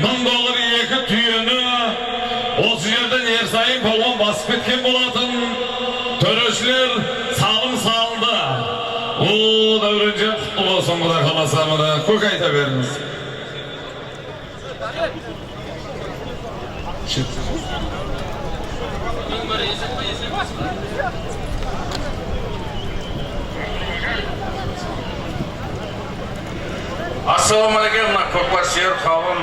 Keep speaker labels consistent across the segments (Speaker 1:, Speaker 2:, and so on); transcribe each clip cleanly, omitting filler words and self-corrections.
Speaker 1: $1000 2 tüyeni осы жерден ер сайын полон басып кеткен болатын. Төрешілер салым салды. О, Дәуренже құтты болсын, Құдай қаласа, мына көк айта беріңіз.
Speaker 2: Ассалаумағалейкум, көкбар сүйер қауым.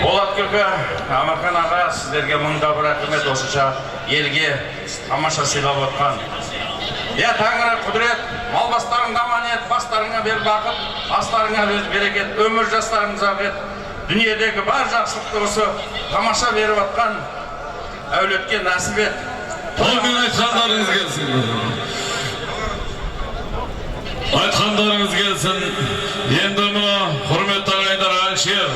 Speaker 2: Болат көке, Амархан аға, сіздерге мыңда бір рахмет, осынша елге тамаша сыйлап отқан. Тәңірі құдірет, мал бастарыңда аманет, бастарыңа бер бақыт, астарыңа берекет, өмір жастарыңызға бер, дүниедегі бар жақсылықты осы тамаша беріп отқан әулетке нәсіп ет.
Speaker 1: Толмен айтқандарыңыз келсін. Айтқандарыңыз келсін. Енді мұны құрметті ағайындар, Әлшер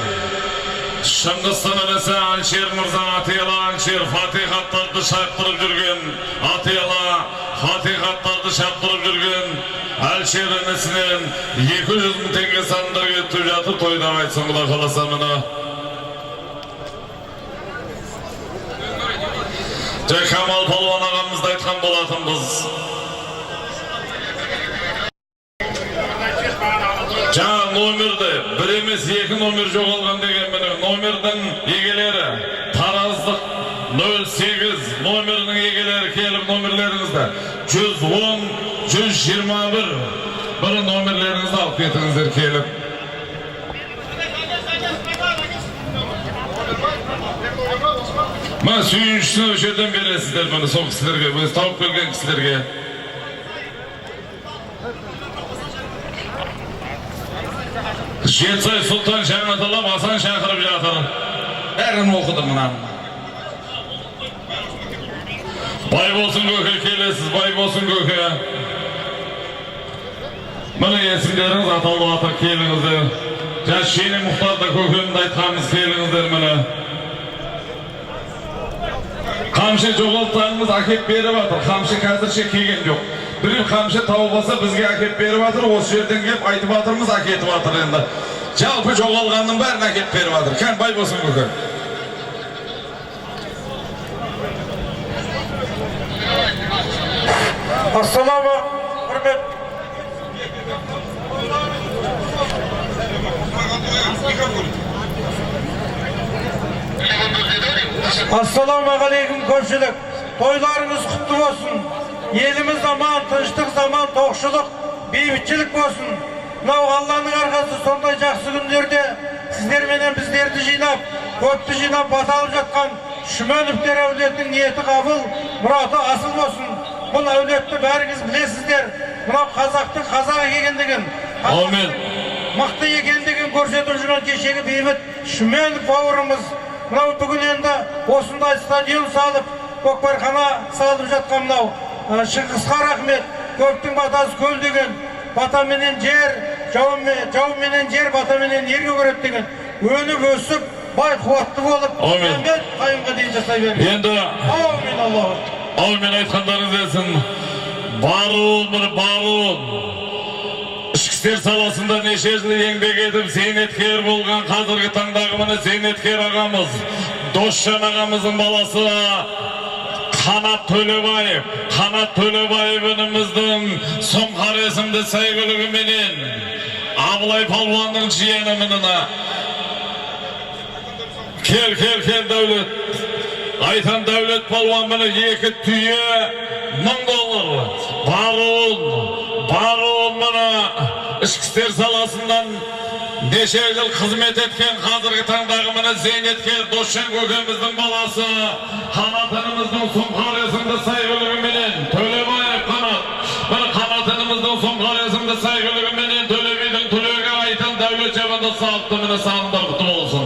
Speaker 1: Шыңғыстан інісі Әлшер мырза, Атиала Әлшер фатихаттарды шаптырып жүрген, Атиала фатихаттарды шаптырып жүрген Әлшер інісінен 200.000 теңге сандар кетіп жатыр. Тойда айтсын, Құдай қаласа, мұны Камал Палуан ағамызды айтқан болатынбыз. Жаңа номерді, бір емес 2 номер жоғалған деген міне номердің егелері Тараздық 08 номерінің егелері келіп номерлеріңізді 110, 121 бір номерлеріңізді алып кетіңіздер келіп. Мен сүйіншісін өшерден бересіздер мұны сол кісілерге, біз тауып келген кісілерге. Жетсай Сұлтан Жаңаталап Асан шақырып жатыр. Бәрін оқыды мұнан. Бай болсын көке, келесіз, бай болсын көке. Мұны есімдеріңіз аталып атыр, келіңіздер. Жас Шені Мұхтарда көкемді айтқанымыз, келіңіздер мұны. Қамшы жоғалтаңыз әкеп беріп атыр. Қамшы қазірше келген жоқ. Біреу қамшы тауып алса бізге әкеп беріп атыр. Осы жерден кеп айтып атырмыз, әкетіп атыр енді. Жалпы жоғалғанның бәрін әкеп беріп атыр. Кән бай болсын көке.
Speaker 3: Ассаламу құрмет. Ассаламағалейкум көпшілік. Тойларыңыз құтты болсын. Еліміз заман, тыныштық заман, тоқшылық, бейбітшілік болсын. Мынау Алланың арқасы сондай жақсы күндерде сіздерменен біздерді жинап, көпті жинап баталып жатқан Шүменовтер әулетінің ниеті қабыл, мұраты асыл болсын. Бұл әулетті бәріңіз білесіздер. Мынау қазақтың қазақ екендігін, мықты екендігін көрсетіп жүрген кешегі бейбіт Шүменов бауырымыз. Мынау бүгін енді осындай стадион салып, көкпархана салып жатқан мынау Шыңғысқа рахмет. Көптің батасы көл деген, батаменен жер, жауменен жер, батаменен ерге көрет деген. Өніп өсіп, бай қуатты болып, қайымға дейін жасай берген.
Speaker 1: Енді
Speaker 3: Аумин Аллаху.
Speaker 1: Аумин айтқандарыңыз келсін. Баруын. Ішкі істер саласында неше жыл еңбек етіп, зейнеткер болған қазіргі таңдағы міне зейнеткер ағамыз, Досжан ағамыздың баласы Қанат Төлебаев ініміздің Сұңқар есімді сәйгүлігіменен Абылай палуанның жиені мініна. Кел Дәулет. Айтан Дәулет палуан міні 2 түйе $1000. Баруын міні ішкі істер саласынан неше жыл қызмет еткен қазіргі таңдағы міне зейнеткер Досжан көкеміздің баласы Қанатынымыздың Сұңқар есімді сәйгүлігіменен Төлебаев Қанат. Бір Қанатынымыздың Сұңқар есімді сәйгүлігіменен Төлебейдің түлегі Айтан Дәулет жабында салыпты міне сағындар құты болсын.